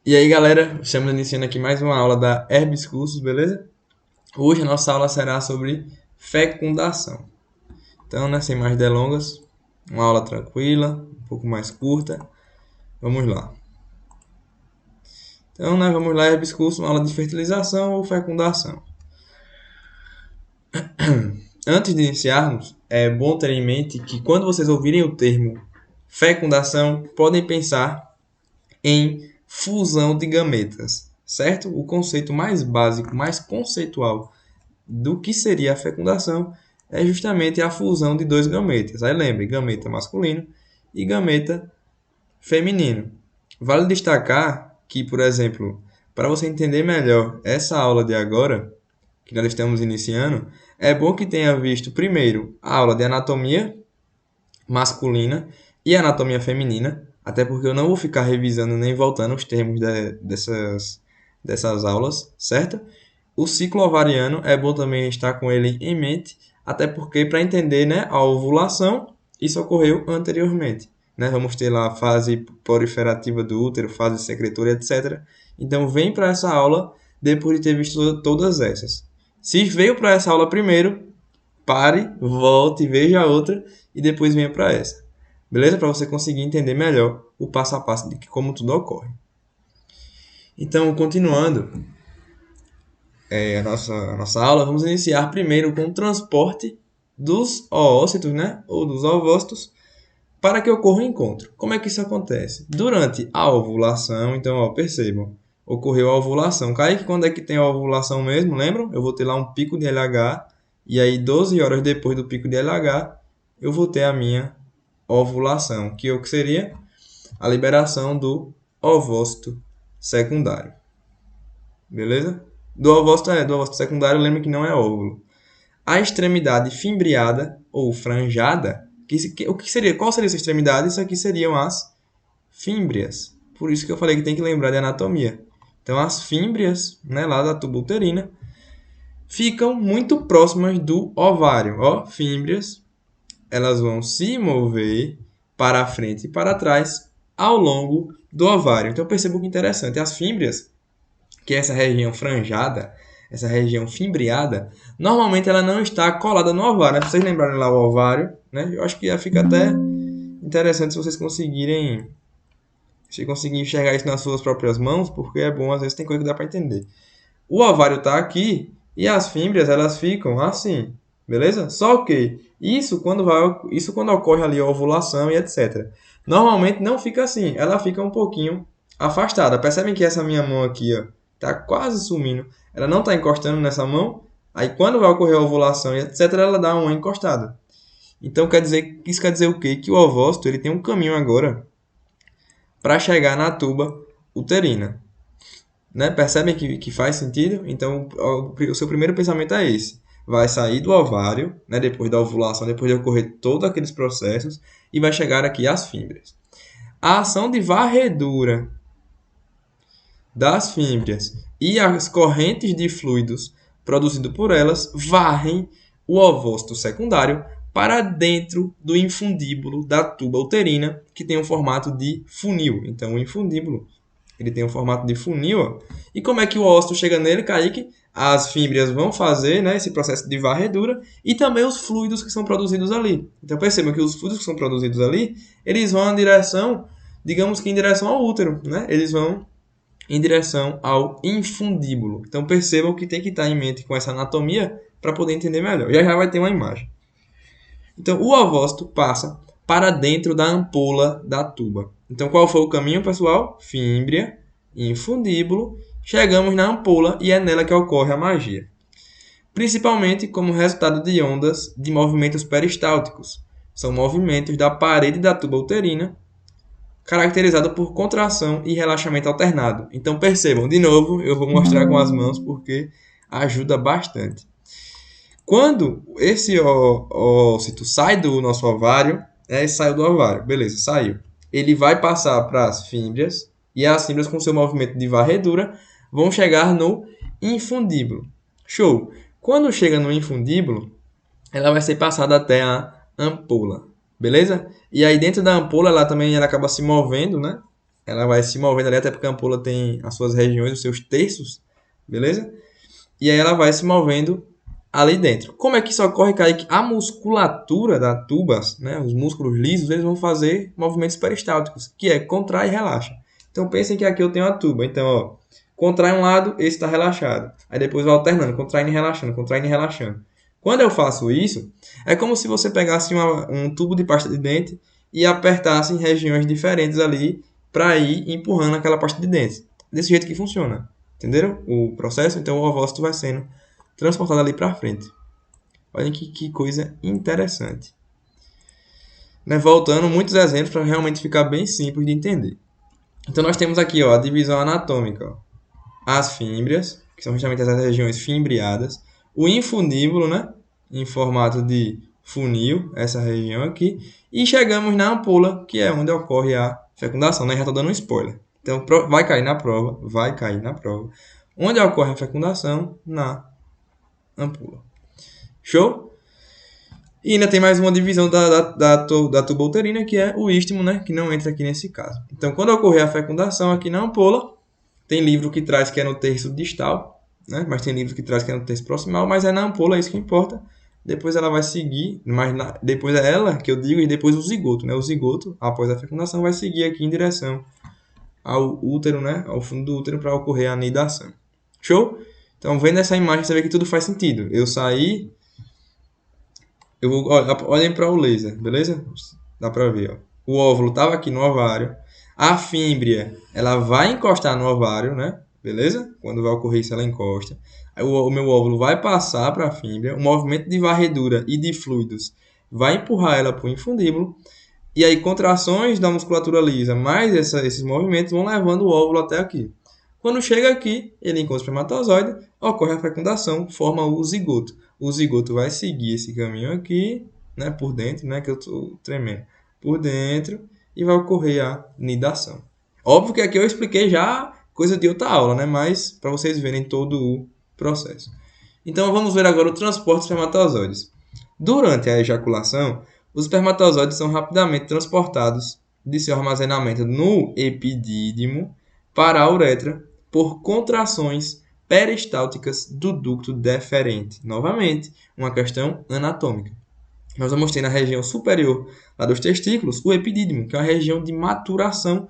E aí, galera, estamos iniciando aqui mais uma aula da Herbes Cursos, beleza? Hoje a nossa aula será sobre fecundação. Então, né, sem mais delongas, uma aula tranquila, um pouco mais curta. Vamos lá. Então, né, vamos lá, Herbes Cursos, uma aula de fertilização ou fecundação. Antes de iniciarmos, é bom ter em mente que quando vocês ouvirem o termo fecundação, podem pensar em fusão de gametas, certo? O conceito mais básico, mais conceitual do que seria a fecundação é justamente a fusão de dois gametas. Aí lembre, gameta masculino e gameta feminino. Vale destacar que, por exemplo, para você entender melhor essa aula de agora, que nós estamos iniciando, é bom que tenha visto primeiro a aula de anatomia masculina e anatomia feminina, até porque eu não vou ficar revisando nem voltando os termos dessas aulas, certo? O ciclo ovariano é bom também estar com ele em mente, até porque para entender, né, a ovulação, isso ocorreu anteriormente. Né? Vamos ter lá a fase proliferativa do útero, fase secretora, etc. Então vem para essa aula depois de ter visto todas essas. Se veio para essa aula primeiro, pare, volte, veja a outra e depois venha para essa. Beleza? Para você conseguir entender melhor o passo a passo de como tudo ocorre. Então, continuando a nossa aula, vamos iniciar primeiro com o transporte dos oócitos, né? Ou dos ovócitos, para que ocorra o encontro. Como é que isso acontece? Durante a ovulação, então, ó, percebam, ocorreu a ovulação. Kaique, quando é que tem a ovulação mesmo? Lembram? Eu vou ter lá um pico de LH, e aí 12 horas depois do pico de LH, eu vou ter a minha ovulação, que é o que seria a liberação do ovócito secundário. Beleza? Do ovócito secundário, lembra que não é óvulo. A extremidade fimbriada ou franjada, qual seria essa extremidade? Isso aqui seriam as fímbrias. Por isso que eu falei que tem que lembrar de anatomia. Então, as fímbrias, né, lá da tuba uterina, ficam muito próximas do ovário. Ó, fímbrias, elas vão se mover para frente e para trás ao longo do ovário. Então, perceba que interessante. As fímbrias, que é essa região franjada, essa região fimbriada, normalmente ela não está colada no ovário. Se vocês lembrarem lá o ovário, né? Eu acho que fica até interessante se vocês conseguirem enxergar isso nas suas próprias mãos, porque é bom, às vezes tem coisa que dá para entender. O ovário está aqui e as fímbrias elas ficam assim, beleza? Só que isso quando ocorre ali a ovulação e etc. Normalmente não fica assim, ela fica um pouquinho afastada. Percebem que essa minha mão aqui, ó, tá quase sumindo. Ela não está encostando nessa mão. Aí quando vai ocorrer a ovulação e etc, ela dá uma encostada. Então isso quer dizer o quê? Que o ovócito ele tem um caminho agora para chegar na tuba uterina. Né? Percebem que faz sentido? Então, o seu primeiro pensamento é esse. Vai sair do ovário, né, depois da ovulação, depois de ocorrer todos aqueles processos, e vai chegar aqui às fímbrias. A ação de varredura das fímbrias e as correntes de fluidos produzidos por elas varrem o ovócito secundário para dentro do infundíbulo da tuba uterina, que tem um formato de funil. Então, o infundíbulo ele tem um formato de funil. Ó. E como é que o ósseo chega nele, Kaique? As fímbrias vão fazer, né, esse processo de varredura e também os fluidos que são produzidos ali. Então percebam que os fluidos que são produzidos ali, eles vão em direção, digamos que em direção ao útero, né? Eles vão em direção ao infundíbulo. Então percebam que tem que estar em mente com essa anatomia para poder entender melhor. Já vai ter uma imagem. Então o ovócito passa para dentro da ampola da tuba. Então, qual foi o caminho, pessoal? Fímbria, infundíbulo, chegamos na ampola e é nela que ocorre a magia. Principalmente como resultado de ondas de movimentos peristálticos. São movimentos da parede da tuba uterina, caracterizado por contração e relaxamento alternado. Então, percebam, de novo, eu vou mostrar com as mãos porque ajuda bastante. Quando esse ócito sai do nosso ovário, saiu do ovário, beleza, saiu. Ele vai passar para as fímbrias, e as fímbrias, com seu movimento de varredura, vão chegar no infundíbulo. Show! Quando chega no infundíbulo, ela vai ser passada até a ampola, beleza? E aí dentro da ampola, ela acaba se movendo, né? ela vai se movendo ali, até porque a ampola tem as suas regiões, os seus terços, beleza? E aí ela vai se movendo ali dentro. Como é que isso ocorre, Kaique? A musculatura da tuba, né, os músculos lisos, eles vão fazer movimentos peristálticos, que é contrai e relaxa. Então pensem que aqui eu tenho a tuba. Então, ó, contrai um lado, esse está relaxado. Aí depois vai alternando, contraindo e relaxando, contraindo e relaxando. Quando eu faço isso, é como se você pegasse um tubo de pasta de dente e apertasse em regiões diferentes ali para ir empurrando aquela pasta de dente. Desse jeito que funciona. Entenderam o processo? Então o ovócito vai sendo transportado ali para frente. Olhem que coisa interessante. Né? Voltando, muitos exemplos para realmente ficar bem simples de entender. Então nós temos aqui ó, a divisão anatômica. Ó. As fímbrias, que são justamente as regiões fimbriadas. O infundíbulo, né? Em formato de funil, essa região aqui. E chegamos na ampola, que é onde ocorre a fecundação. Né? Já estou dando um spoiler. Então vai cair na prova, Onde ocorre a fecundação? Na ampola. Show? E ainda tem mais uma divisão da tuba uterina, que é o istmo, né? Que não entra aqui nesse caso. Então, quando ocorrer a fecundação aqui na ampola, tem livro que traz que é no terço distal, né? Mas tem livro que traz que é no terço proximal, mas é na ampola, é isso que importa. Depois ela vai seguir, depois é ela que eu digo, e depois o zigoto, né? O zigoto, após a fecundação, vai seguir aqui em direção ao útero, né? Ao fundo do útero para ocorrer a anidação. Show? Então, vendo essa imagem, você vê que tudo faz sentido. Eu saí... olhem para o laser, beleza? Dá para ver, ó. O óvulo estava aqui no ovário. A fímbria, ela vai encostar no ovário, né? Beleza? Quando vai ocorrer isso, ela encosta. Aí o meu óvulo vai passar para a fímbria. O movimento de varredura e de fluidos vai empurrar ela para o infundíbulo. E aí, contrações da musculatura lisa, mais esses movimentos vão levando o óvulo até aqui. Quando chega aqui, ele encontra o espermatozoide, ocorre a fecundação, forma o zigoto. O zigoto vai seguir esse caminho aqui, né, por dentro, né, que eu estou tremendo, por dentro, e vai ocorrer a nidação. Óbvio que aqui eu expliquei já coisa de outra aula, né, mas para vocês verem todo o processo. Então vamos ver agora o transporte dos espermatozoides. Durante a ejaculação, os espermatozoides são rapidamente transportados de seu armazenamento no epidídimo para a uretra por contrações peristálticas do ducto deferente. Novamente, uma questão anatômica. Nós vamos ter na região superior lá dos testículos o epidídimo, que é uma região de maturação,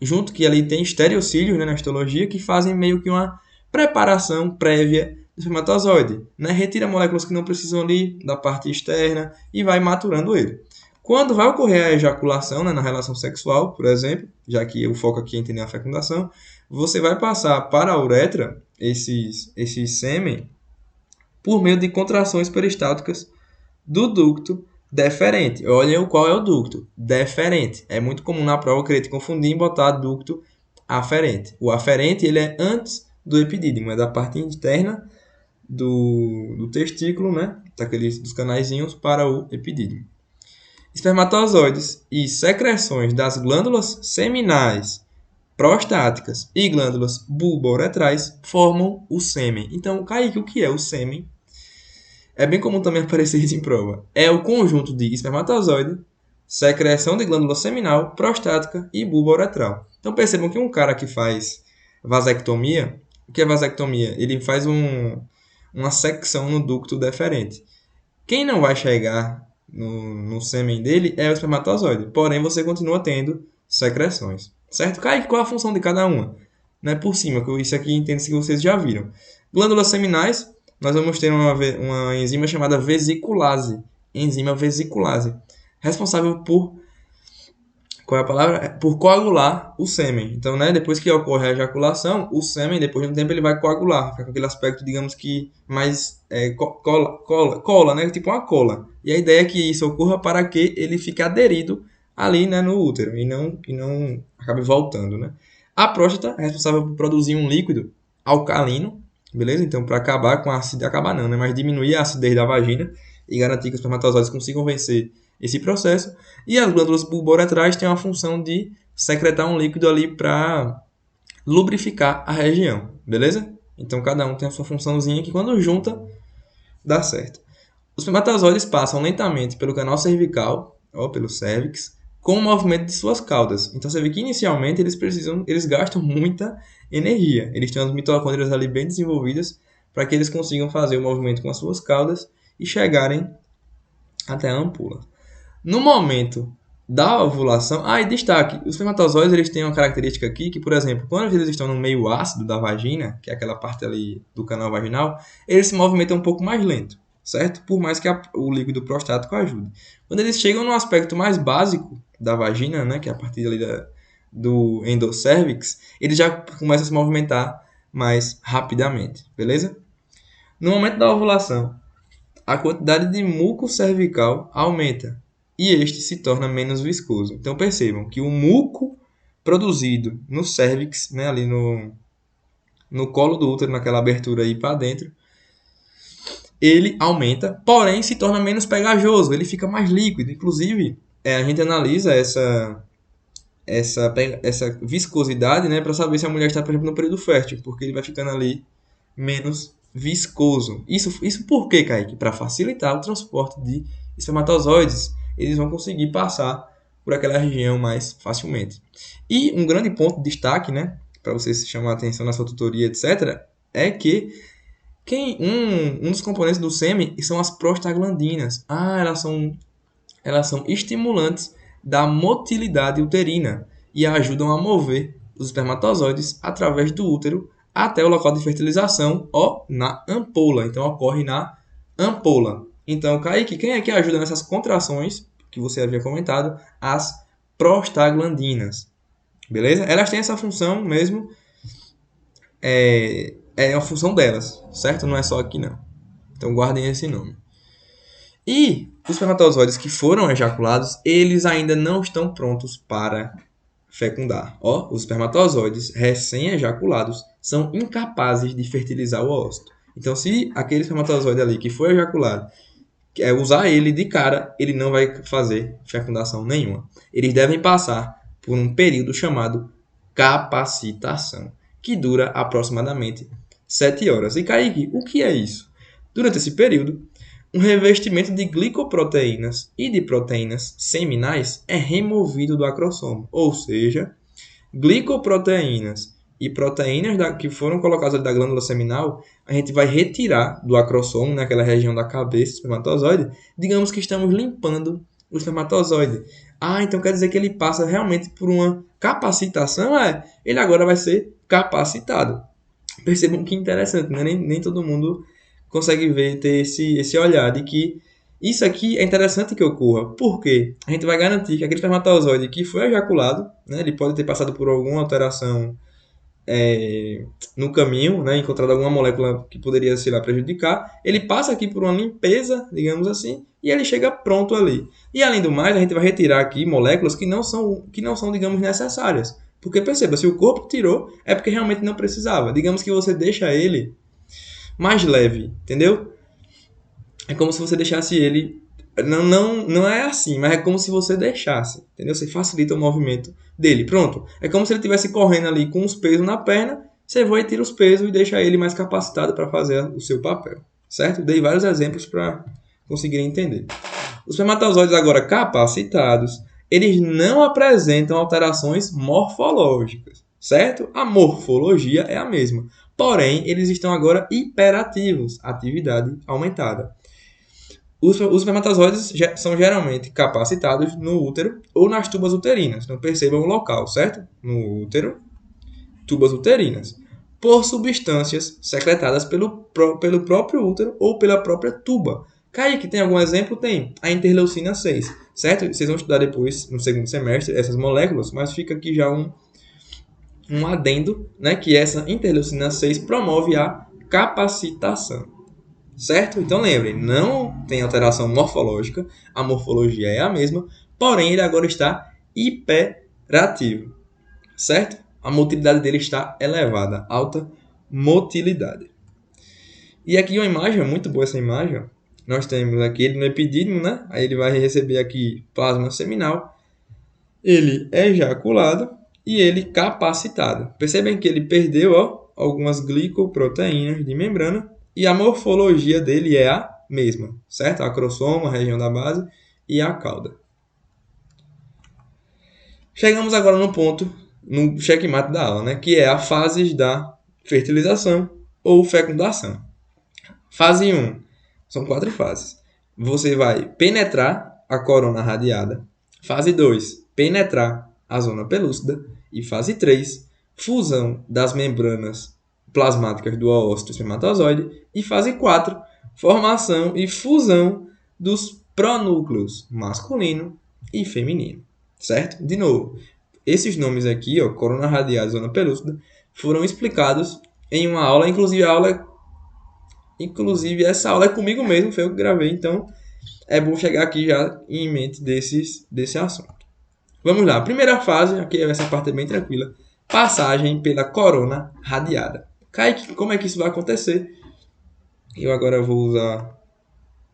junto que ali tem estereocílios, né, na histologia, que fazem meio que uma preparação prévia do espermatozoide. Né? Retira moléculas que não precisam ali da parte externa e vai maturando ele. Quando vai ocorrer a ejaculação, né, na relação sexual, por exemplo, já que o foco aqui é entender a fecundação, você vai passar para a uretra esse sêmen por meio de contrações peristálticas do ducto deferente. Olhem qual é o ducto. Deferente. É muito comum na prova querer te confundir e botar ducto aferente. O aferente ele é antes do epidídimo, é da parte interna do testículo, né? Dos canaizinhos para o epidídimo. Espermatozoides e secreções das glândulas seminais, prostáticas e glândulas bulbouretrais formam o sêmen. Então, Kaique, o que é o sêmen? É bem comum também aparecer isso em prova. É o conjunto de espermatozoide, secreção de glândula seminal, prostática e bulbouretral. Então percebam que um cara que faz vasectomia, o que é vasectomia? Ele faz uma secção no ducto deferente. Quem não vai chegar no sêmen dele é o espermatozoide. Porém, você continua tendo secreções. Certo? Kaique, qual é a função de cada uma? Não é por cima, que isso aqui entende-se que vocês já viram. Glândulas seminais, nós vamos ter uma enzima chamada vesiculase. Enzima vesiculase. Responsável por... Qual é a palavra? Por coagular o sêmen. Então, né, depois que ocorre a ejaculação, o sêmen, depois de um tempo, ele vai coagular. Fica com aquele aspecto, digamos que, mais cola, né? Tipo uma cola. E a ideia é que isso ocorra para que ele fique aderido ali, né, no útero e não acabe voltando, né? A próstata é responsável por produzir um líquido alcalino, beleza? Então, para acabar com a acidez, acabar não, né? Mas diminuir a acidez da vagina e garantir que os espermatozoides consigam vencer esse processo. E as glândulas bulbouretrais têm a função de secretar um líquido ali para lubrificar a região, beleza? Então, cada um tem a sua funçãozinha que quando junta, dá certo. Os espermatozoides passam lentamente pelo canal cervical, ou pelo cérvix, com o movimento de suas caudas. Então você vê que inicialmente eles gastam muita energia. Eles têm as mitocôndrias ali bem desenvolvidas para que eles consigam fazer o movimento com as suas caudas e chegarem até a ampola. No momento da ovulação, e destaque, os espermatozoides eles têm uma característica aqui que, por exemplo, quando eles estão no meio ácido da vagina, que é aquela parte ali do canal vaginal, eles se movimentam um pouco mais lento, certo? Por mais que o líquido prostático ajude. Quando eles chegam no aspecto mais básico da vagina, né, que é a partir ali do endocérvix, eles já começam a se movimentar mais rapidamente, beleza? No momento da ovulação, a quantidade de muco cervical aumenta e este se torna menos viscoso. Então percebam que o muco produzido no cérvix, né, ali no colo do útero, naquela abertura aí para dentro, ele aumenta, porém se torna menos pegajoso, ele fica mais líquido. Inclusive, a gente analisa essa viscosidade, né, para saber se a mulher está, por exemplo, no período fértil, porque ele vai ficando ali menos viscoso. Isso por quê, Kaique? Para facilitar o transporte de espermatozoides. Eles vão conseguir passar por aquela região mais facilmente. E um grande ponto de destaque, né, para você chamar a atenção na sua tutoria, etc., é que um dos componentes do sêmen são as prostaglandinas. Elas são estimulantes da motilidade uterina e ajudam a mover os espermatozoides através do útero até o local de fertilização, na ampola. Então, ocorre na ampola. Então, Kaique, quem é que ajuda nessas contrações que você havia comentado? As prostaglandinas. Beleza? Elas têm essa função mesmo, é uma função delas, certo? Não é só aqui, não. Então, guardem esse nome. E os espermatozoides que foram ejaculados, eles ainda não estão prontos para fecundar. Os espermatozoides recém-ejaculados são incapazes de fertilizar o óvulo. Então, se aquele espermatozoide ali que foi ejaculado, usar ele de cara, ele não vai fazer fecundação nenhuma. Eles devem passar por um período chamado capacitação, que dura aproximadamente 7 horas. E Kaique, o que é isso? Durante esse período, um revestimento de glicoproteínas e de proteínas seminais é removido do acrossomo, ou seja, glicoproteínas e proteínas que foram colocadas da glândula seminal, a gente vai retirar do acrossomo, naquela região da cabeça do espermatozoide. Digamos que estamos limpando o espermatozoide. Então quer dizer que ele passa realmente por uma capacitação? Ele agora vai ser capacitado. Percebam que interessante, né? Nem todo mundo consegue ter esse olhar de que isso aqui é interessante que ocorra. Por quê? A gente vai garantir que aquele espermatozoide que foi ejaculado, né, ele pode ter passado por alguma alteração no caminho, né, encontrado alguma molécula que poderia, sei lá, prejudicar, ele passa aqui por uma limpeza, digamos assim, e ele chega pronto ali. E além do mais, a gente vai retirar aqui moléculas que não são, digamos, necessárias. Porque perceba, se o corpo tirou, é porque realmente não precisava. Digamos que você deixa ele mais leve, entendeu? É como se você deixasse ele... Não é assim, mas é como se você deixasse, entendeu? Você facilita o movimento dele. Pronto. É como se ele estivesse correndo ali com os pesos na perna, você vai e tira os pesos e deixa ele mais capacitado para fazer o seu papel, certo? Dei vários exemplos para conseguirem entender. Os espermatozoides agora capacitados, eles não apresentam alterações morfológicas, certo? A morfologia é a mesma. Porém, eles estão agora hiperativos, atividade aumentada. Os espermatozoides são geralmente capacitados no útero ou nas tubas uterinas. Então percebam o local, certo? No útero, tubas uterinas, por substâncias secretadas pelo próprio útero ou pela própria tuba. Kaique, tem algum exemplo? Tem. A interleucina 6, certo? Vocês vão estudar depois, no segundo semestre, essas moléculas, mas fica aqui já um adendo, né, que essa interleucina 6 promove a capacitação, certo? Então lembrem, não tem alteração morfológica, a morfologia é a mesma, porém ele agora está hiperativo, certo? A motilidade dele está elevada, alta motilidade. E aqui uma imagem, muito boa essa imagem, nós temos aqui ele no epidídimo, né? Aí ele vai receber aqui plasma seminal, ele é ejaculado, e ele capacitado. Percebem que ele perdeu algumas glicoproteínas de membrana e a morfologia dele é a mesma, certo? A acrossomo, a região da base e a cauda. Chegamos agora no ponto, no checkmate da aula, né? Que é a fase da fertilização ou fecundação. Fase 1. São 4 fases. Você vai penetrar a corona radiada. Fase 2. Penetrar a zona pelúcida. E fase 3. Fusão das membranas plasmáticas do oócito espermatozoide. E fase 4. Formação e fusão dos pronúcleos masculino e feminino. Certo? De novo, esses nomes aqui, ó, corona radiada e zona pelúcida, foram explicados em uma aula, inclusive essa aula é comigo mesmo, foi eu que gravei, então é bom chegar aqui já em mente desse assunto. Vamos lá, primeira fase, aqui essa parte é bem tranquila, passagem pela corona radiada. Kaique, como é que isso vai acontecer? Eu agora vou usar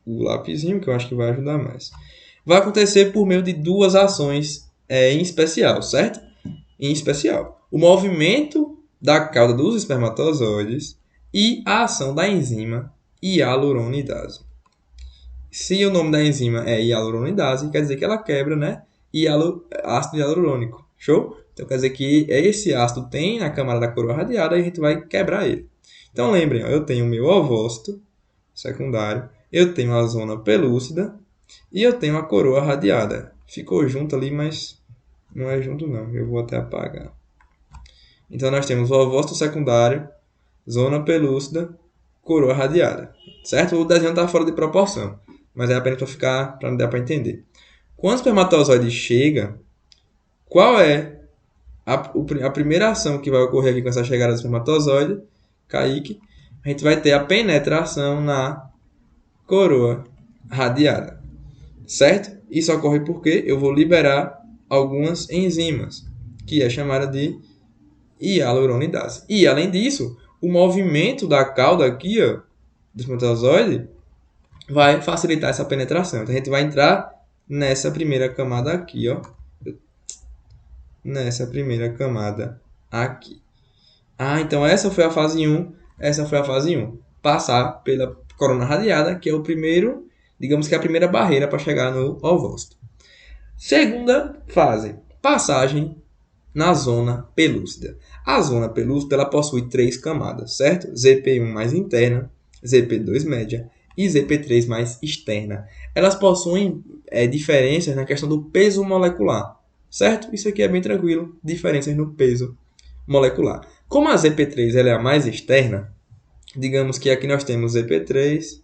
o lapisinho, que eu acho que vai ajudar mais. Vai acontecer por meio de duas ações em especial, certo? Em especial, o movimento da cauda dos espermatozoides e a ação da enzima hialuronidase. Se o nome da enzima é hialuronidase, quer dizer que ela quebra, né? Ácido hialurônico. Show? Então quer dizer que esse ácido tem na camada da coroa radiada e a gente vai quebrar ele. Então lembrem, ó, eu tenho o meu ovócito secundário, eu tenho a zona pelúcida e eu tenho a coroa radiada. Ficou junto ali, mas não é junto não. Eu vou até apagar. Então nós temos o ovócito secundário, zona pelúcida, coroa radiada. Certo? O desenho está fora de proporção, mas é apenas para não dar para entender. Quando o espermatozoide chega, qual é a primeira ação que vai ocorrer aqui com essa chegada do espermatozoide? Kaique, a gente vai ter a penetração na coroa radiada. Certo? Isso ocorre porque eu vou liberar algumas enzimas, que é chamada de hialuronidase. E, além disso, o movimento da cauda aqui, ó, do espermatozoide, vai facilitar essa penetração. Então, a gente vai entrar nessa primeira camada aqui, ó. Nessa primeira camada aqui. Então essa foi a fase 1. Essa foi a fase 1. Passar pela corona radiada, que é o primeiro, digamos que é a primeira barreira para chegar no ovócito. Segunda fase, passagem na zona pelúcida. A zona pelúcida ela possui 3 camadas, certo? ZP1 mais interna, ZP2 média e ZP3 mais externa. Elas possuem diferenças na questão do peso molecular, certo? Isso aqui é bem tranquilo, diferenças no peso molecular. Como a ZP3 ela é a mais externa, digamos que aqui nós temos ZP3,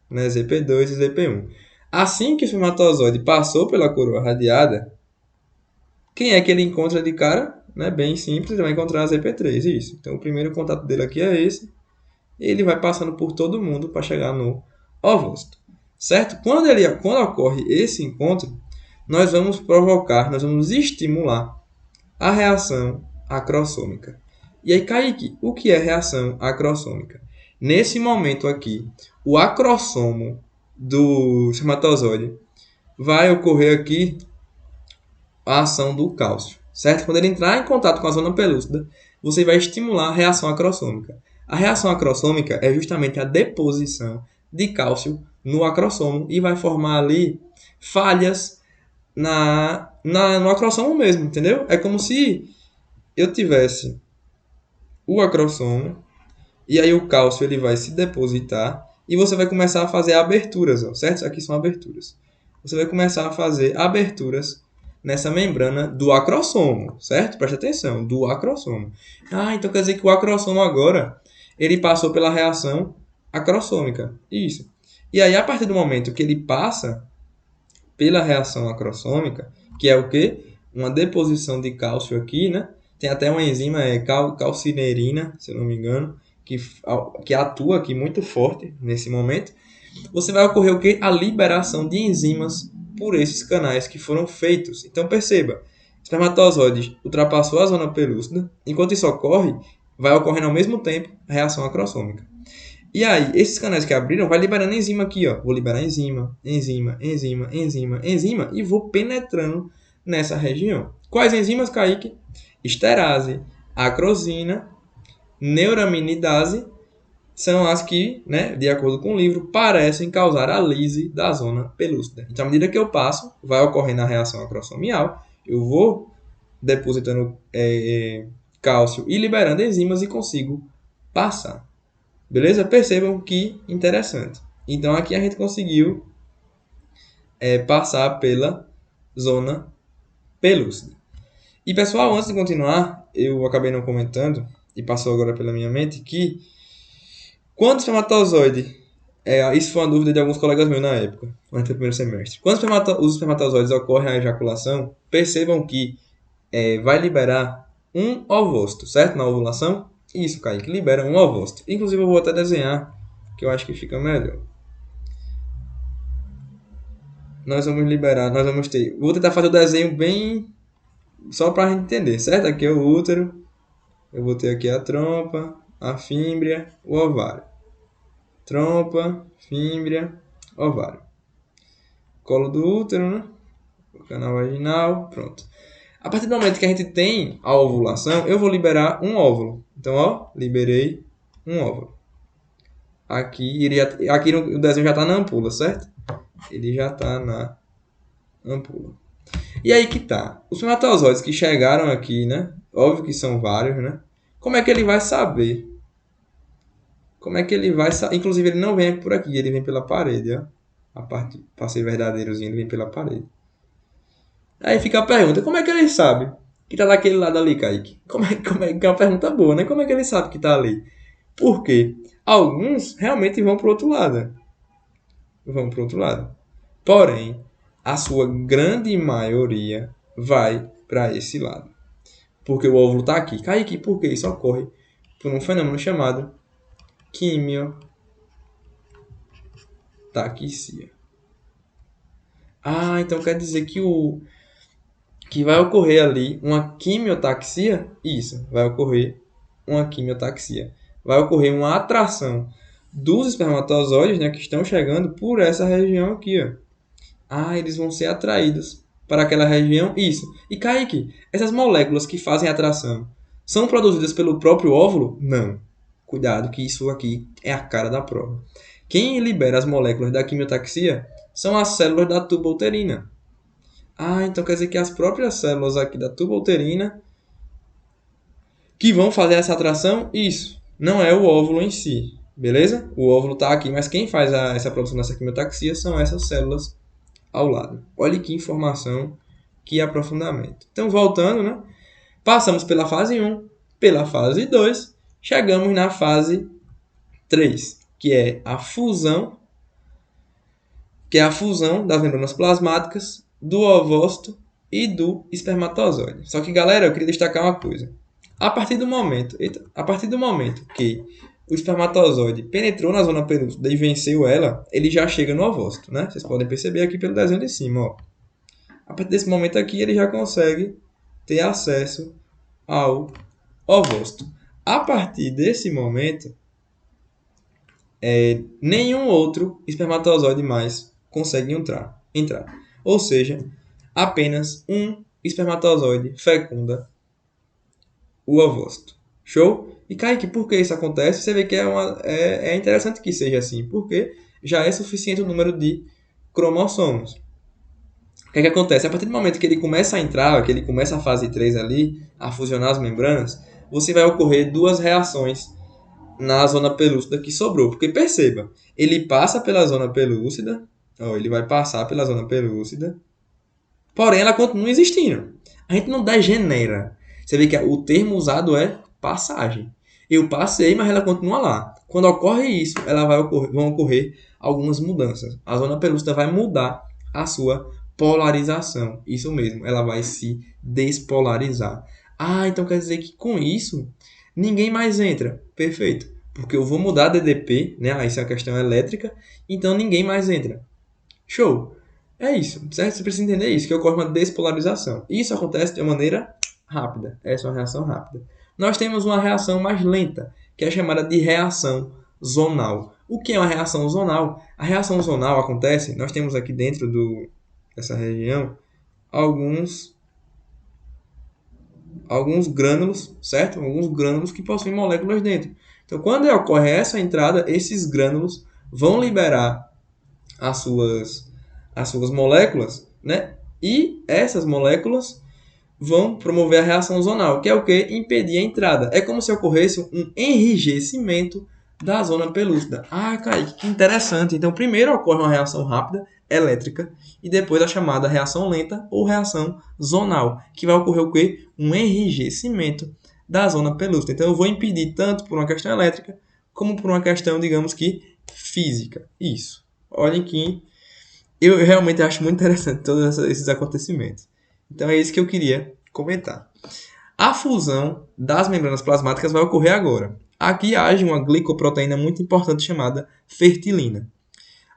né, ZP2 e ZP1. Assim que o espermatozoide passou pela coroa radiada, quem é que ele encontra de cara? Né? Bem simples, ele vai encontrar a ZP3, isso. Então o primeiro contato dele aqui é esse. Ele vai passando por todo mundo para chegar no ovócito. Certo? Quando ocorre esse encontro, nós vamos estimular a reação acrossômica. E aí, Kaique, o que é reação acrossômica? Nesse momento aqui, o acrossomo do espermatozoide vai ocorrer aqui a ação do cálcio, certo? Quando ele entrar em contato com a zona pelúcida, você vai estimular a reação acrossômica. A reação acrossômica é justamente a deposição de cálcio no acrossomo e vai formar ali falhas no acrossomo mesmo, entendeu? É como se eu tivesse o acrossomo e aí o cálcio ele vai se depositar e você vai começar a fazer aberturas, ó, certo? Isso aqui são aberturas. Você vai começar a fazer aberturas nessa membrana do acrossomo, certo? Presta atenção, do acrossomo. Então quer dizer que o acrossomo agora ele passou pela reação acrossômica. Isso. E aí, a partir do momento que ele passa pela reação acrossômica, que é o quê? Uma deposição de cálcio aqui, né? Tem até uma enzima, calcinerina, se eu não me engano, que atua aqui muito forte nesse momento. Você vai ocorrer o quê? A liberação de enzimas por esses canais que foram feitos. Então, perceba, o espermatozoide ultrapassou a zona pelúcida. Enquanto isso ocorre, vai ocorrendo ao mesmo tempo a reação acrossômica. E aí, esses canais que abriram, vai liberando enzima aqui, ó. Vou liberar enzima e vou penetrando nessa região. Quais enzimas, Kaique? Esterase, acrosina, neuraminidase, são as que, né, de acordo com o livro, parecem causar a lise da zona pelúcida. Então, à medida que eu passo, vai ocorrendo a reação acrossomial Eu vou depositando cálcio e liberando enzimas e consigo passar. Beleza? Percebam que interessante. Então aqui a gente conseguiu passar pela zona pelúcida. E pessoal, antes de continuar, eu acabei não comentando, e passou agora pela minha mente, que quando o espermatozoide, isso foi uma dúvida de alguns colegas meus na época, antes do primeiro semestre. Quando os espermatozoides ocorrem a ejaculação, percebam que vai liberar um ovócito, certo? Na ovulação. Isso, Kaique, libera um ovócito. Inclusive eu vou até desenhar, que eu acho que fica melhor. Nós vamos liberar, nós vamos ter... Vou tentar fazer o desenho bem... Só para a gente entender, certo? Aqui é o útero. Eu vou ter aqui a trompa, a fímbria, o ovário. Trompa, fímbria, ovário. Colo do útero, né? O canal vaginal, pronto. A partir do momento que a gente tem a ovulação, eu vou liberar um óvulo. Então, ó, liberei um óvulo. Aqui o desenho já está na ampula, certo? Ele já está na ampula. E aí que tá. Os espermatozoides que chegaram aqui, né? Óbvio que são vários, né? Como é que ele vai saber? Como é que ele vai saber? Inclusive, ele não vem por aqui, ele vem pela parede, ó. A parte, para ser verdadeirozinho, ele vem pela parede. Aí fica a pergunta, como é que ele sabe que tá daquele lado ali, Kaique? Que é uma pergunta boa, né? Como é que ele sabe que tá ali? Porque alguns realmente vão pro outro lado. Vão pro outro lado. Porém, a sua grande maioria vai para esse lado. Porque o óvulo tá aqui. Kaique, por que isso ocorre? Por um fenômeno chamado quimiotaxia. Ah, então quer dizer que vai ocorrer ali uma quimiotaxia? Isso, vai ocorrer uma quimiotaxia. Vai ocorrer uma atração dos espermatozoides, né, que estão chegando por essa região aqui, ó. Ah, eles vão ser atraídos para aquela região? Isso. E Kaique, essas moléculas que fazem atração são produzidas pelo próprio óvulo? Não. Cuidado que isso aqui é a cara da prova. Quem libera as moléculas da quimiotaxia são as células da tuba uterina. Ah, então quer dizer que as próprias células aqui da tuba uterina que vão fazer essa atração? Isso. Não é o óvulo em si. Beleza? O óvulo está aqui, mas quem faz essa produção dessa quimiotaxia são essas células ao lado. Olha que informação, que aprofundamento. Então, voltando, né? Passamos pela fase 1, pela fase 2, chegamos na fase 3, que é a fusão das membranas plasmáticas do ovócito e do espermatozoide. Só que, galera, eu queria destacar uma coisa. A partir do momento que o espermatozoide penetrou na zona pelúcida e venceu ela, ele já chega no ovócito, né? Vocês podem perceber aqui pelo desenho de cima, ó. A partir desse momento aqui, ele já consegue ter acesso ao ovócito. A partir desse momento, nenhum outro espermatozoide mais consegue entrar. Ou seja, apenas um espermatozoide fecunda o ovócito. Show? E Kaique, por que isso acontece? Você vê que é interessante que seja assim, porque já é suficiente o número de cromossomos. O que é que acontece? A partir do momento que ele começa a entrar, que ele começa a fase 3 ali, a fusionar as membranas, você vai ocorrer duas reações na zona pelúcida que sobrou. Porque perceba, ele passa pela zona pelúcida, ele vai passar pela zona pelúcida, porém ela continua existindo. A gente não degenera. Você vê que o termo usado é passagem. Eu passei, mas ela continua lá. Quando ocorre isso, vão ocorrer algumas mudanças. A zona pelúcida vai mudar a sua polarização. Isso mesmo, ela vai se despolarizar. Ah, então quer dizer que com isso, ninguém mais entra. Perfeito. Porque eu vou mudar a DDP, né? Isso é uma questão elétrica, então ninguém mais entra. Show! É isso, certo? Você precisa entender isso, que ocorre uma despolarização. Isso acontece de uma maneira rápida. Essa é uma reação rápida. Nós temos uma reação mais lenta, que é chamada de reação zonal. O que é uma reação zonal? A reação zonal acontece, nós temos aqui dentro dessa região alguns grânulos, certo? Alguns grânulos que possuem moléculas dentro. Então, quando ocorre essa entrada, esses grânulos vão liberar as suas moléculas, né? E essas moléculas vão promover a reação zonal, que é o que? Impedir a entrada. É como se ocorresse um enrijecimento da zona pelúcida. Ah, Kaique, que interessante. Então, primeiro ocorre uma reação rápida, elétrica, e depois a chamada reação lenta ou reação zonal, que vai ocorrer o quê? Um enrijecimento da zona pelúcida. Então, eu vou impedir tanto por uma questão elétrica, como por uma questão, digamos que, física. Isso. Olhem que eu realmente acho muito interessante todos esses acontecimentos. Então, é isso que eu queria comentar. A fusão das membranas plasmáticas vai ocorrer agora. Aqui age uma glicoproteína muito importante chamada fertilina.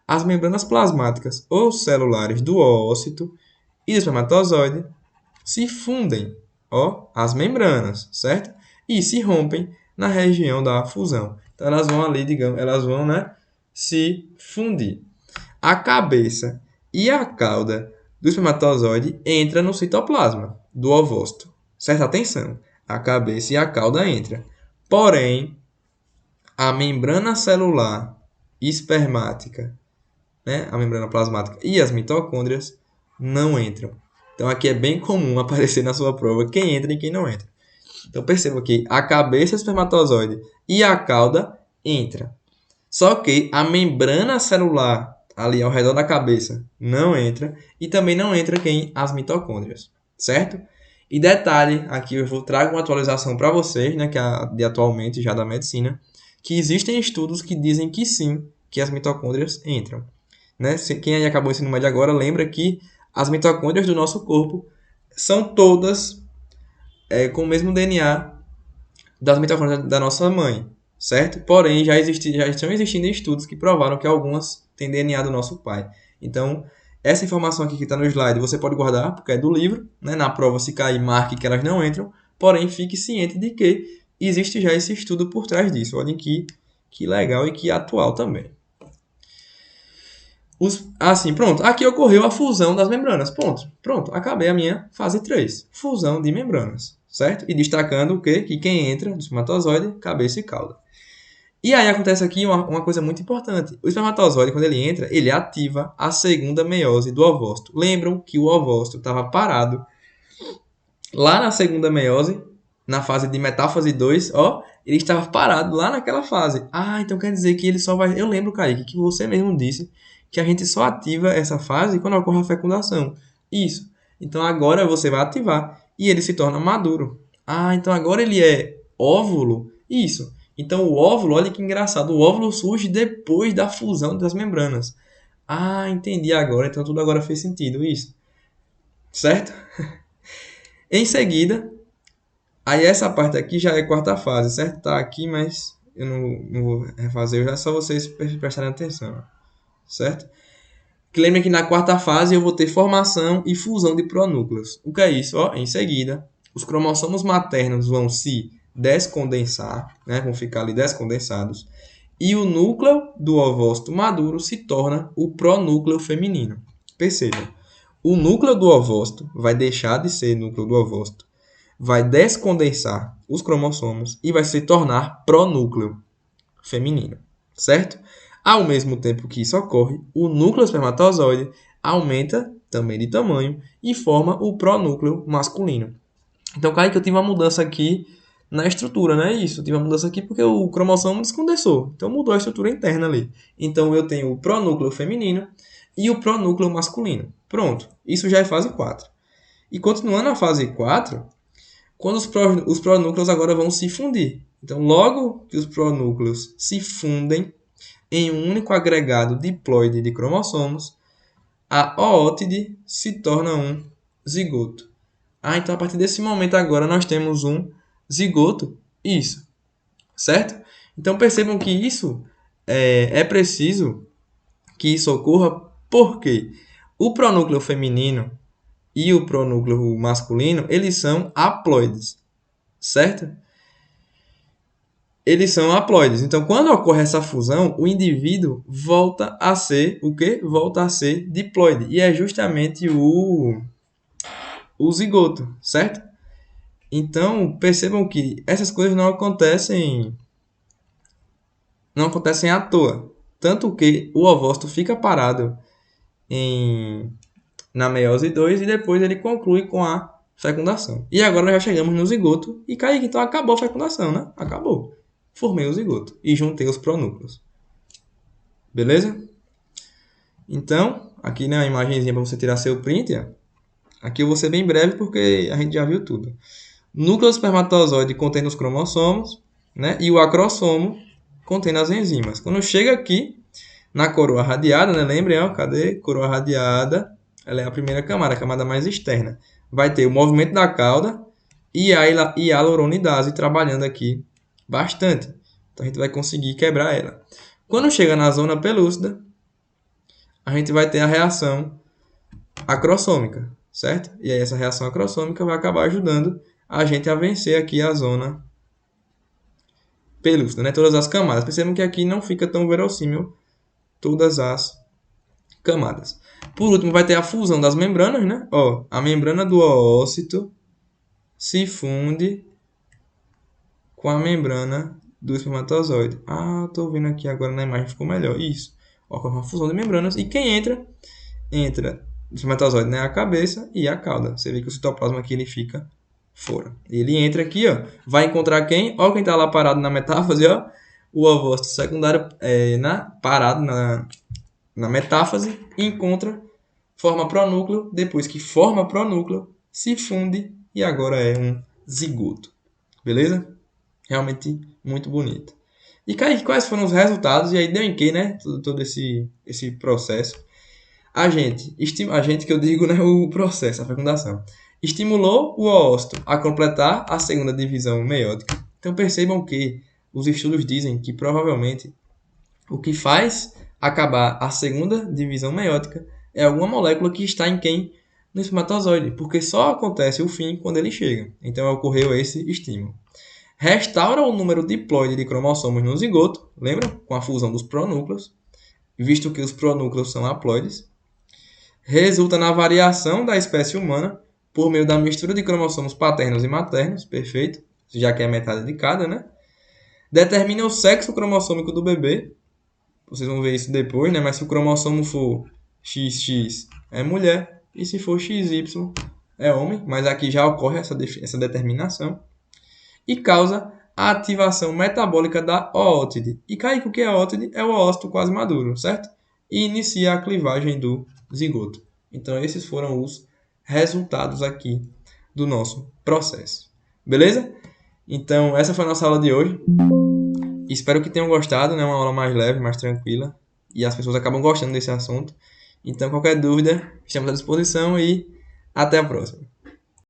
As membranas plasmáticas ou celulares do oócito e do espermatozoide se fundem, as membranas, certo? E se rompem na região da fusão. Então elas vão ali, digamos, elas vão, se fundir. A cabeça e a cauda do espermatozoide entram no citoplasma do ovócito. Certa atenção, a cabeça e a cauda entram. Porém, a membrana celular espermática, a membrana plasmática e as mitocôndrias não entram. Então aqui é bem comum aparecer na sua prova quem entra e quem não entra. Então perceba que a cabeça espermatozoide e a cauda entram. Só que a membrana celular ali ao redor da cabeça não entra e também não entra quem? As mitocôndrias, certo? E detalhe, aqui eu vou trazer uma atualização para vocês, que é de atualmente já da medicina, que existem estudos que dizem que sim, que as mitocôndrias entram. Quem aí acabou o ensino médio agora lembra que as mitocôndrias do nosso corpo são todas com o mesmo DNA das mitocôndrias da nossa mãe, certo? Porém, já estão existindo estudos que provaram que algumas têm DNA do nosso pai. Então, essa informação aqui que está no slide você pode guardar, porque é do livro. Na prova, se cair, marque que elas não entram. Porém, fique ciente de que existe já esse estudo por trás disso. Olhem que legal e que atual também. Pronto. Aqui ocorreu a fusão das membranas. Pronto. Acabei a minha fase 3. Fusão de membranas. Certo? E destacando o quê? Que quem entra no espermatozoide, cabeça e cauda. E aí acontece aqui uma coisa muito importante. O espermatozoide, quando ele entra, ele ativa a segunda meiose do ovócito. Lembram que o ovócito estava parado lá na segunda meiose, na fase de metáfase 2, ele estava parado lá naquela fase. Então quer dizer que ele só vai... Eu lembro, Kaique, que você mesmo disse que a gente só ativa essa fase quando ocorre a fecundação. Isso. Então agora você vai ativar e ele se torna maduro. Então agora ele é óvulo? Isso. Então o óvulo, olha que engraçado, o óvulo surge depois da fusão das membranas. Entendi agora, então tudo agora fez sentido, isso. Certo? Em seguida, aí essa parte aqui já é quarta fase, certo? Tá aqui, mas eu não vou refazer, já só vocês prestarem atenção, certo? Que lembrem que na quarta fase eu vou ter formação e fusão de pronúcleos. O que é isso? Em seguida, os cromossomos maternos vão se descondensar, vão ficar ali descondensados, e o núcleo do ovócito maduro se torna o pronúcleo feminino. Percebam, o núcleo do ovócito vai deixar de ser núcleo do ovócito, vai descondensar os cromossomos e vai se tornar pronúcleo feminino, certo? Ao mesmo tempo que isso ocorre, o núcleo espermatozoide aumenta também de tamanho e forma o pronúcleo masculino. Então, Kaique, eu tive uma mudança aqui na estrutura, Isso, eu tive uma mudança aqui porque o cromossomo descondensou. Então, mudou a estrutura interna ali. Então, eu tenho o pronúcleo feminino e o pronúcleo masculino. Pronto, isso já é fase 4. E continuando a fase 4, quando os pronúcleos agora vão se fundir. Então, logo que os pronúcleos se fundem em um único agregado diploide de cromossomos, a oótide se torna um zigoto. Então a partir desse momento agora nós temos um zigoto. Isso. Certo? Então percebam que isso é preciso que isso ocorra porque o pronúcleo feminino e o pronúcleo masculino, eles são haploides. Certo? Eles são haploides. Então, quando ocorre essa fusão, o indivíduo volta a ser o quê? Volta a ser diploide. E é justamente o zigoto, certo? Então, percebam que essas coisas não acontecem à toa. Tanto que o ovócito fica parado na meiose 2 e depois ele conclui com a fecundação. E agora nós já chegamos no zigoto. E Kaique, então acabou a fecundação, né? Acabou. Formei o zigoto e juntei os pronúcleos. Beleza? Então, aqui né, a imagenzinha para você tirar seu print. Ó. Aqui eu vou ser bem breve porque a gente já viu tudo. Núcleo do espermatozoide contém os cromossomos, né? E o acrossomo contém as enzimas. Quando chega aqui na coroa radiada, né? Lembrem, ó, cadê? Coroa radiada, ela é a primeira camada, a camada mais externa. Vai ter o movimento da cauda e a hialuronidase trabalhando aqui bastante. Então a gente vai conseguir quebrar ela. Quando chega na zona pelúcida, a gente vai ter a reação acrossômica, certo? E aí essa reação acrossômica vai acabar ajudando a gente a vencer aqui a zona pelúcida, né? Todas as camadas. Percebam que aqui não fica tão verossímil todas as camadas. Por último, vai ter a fusão das membranas, né? Ó, a membrana do oócito se funde com a membrana do espermatozoide. Ah, tô vendo aqui agora na imagem, ficou melhor. Isso. Ó, com uma fusão de membranas. E quem entra? Entra o espermatozoide, né? A cabeça e a cauda. Você vê que o citoplasma aqui ele fica fora. Ele entra aqui, ó. Vai encontrar quem? Ó, quem tá lá parado na metáfase, ó. O ovócito secundário parado na metáfase. Encontra, forma pronúcleo. Depois que forma pronúcleo, se funde e agora é um zigoto. Beleza? Realmente muito bonito. E Kaique, quais foram os resultados? E aí deu em que, né? Todo esse processo. A gente que eu digo, né? O processo, a fecundação. Estimulou o oócito a completar a segunda divisão meiótica. Então percebam que os estudos dizem que provavelmente o que faz acabar a segunda divisão meiótica é alguma molécula que está em quem? No espermatozoide. Porque só acontece o fim quando ele chega. Então ocorreu esse estímulo. Restaura o número diploide de cromossomos no zigoto, lembra? Com a fusão dos pronúcleos, visto que os pronúcleos são haploides. Resulta na variação da espécie humana por meio da mistura de cromossomos paternos e maternos, perfeito, já que é metade de cada, né? Determina o sexo cromossômico do bebê, vocês vão ver isso depois, né? Mas se o cromossomo for XX é mulher, e se for XY é homem, mas aqui já ocorre essa determinação. E causa a ativação metabólica da oótide. E Kaique, o que é oótide? É o oócito quase maduro, certo? E inicia a clivagem do zigoto. Então, esses foram os resultados aqui do nosso processo. Beleza? Então, essa foi a nossa aula de hoje. Espero que tenham gostado, né? Uma aula mais leve, mais tranquila. E as pessoas acabam gostando desse assunto. Então, qualquer dúvida, estamos à disposição e até a próxima.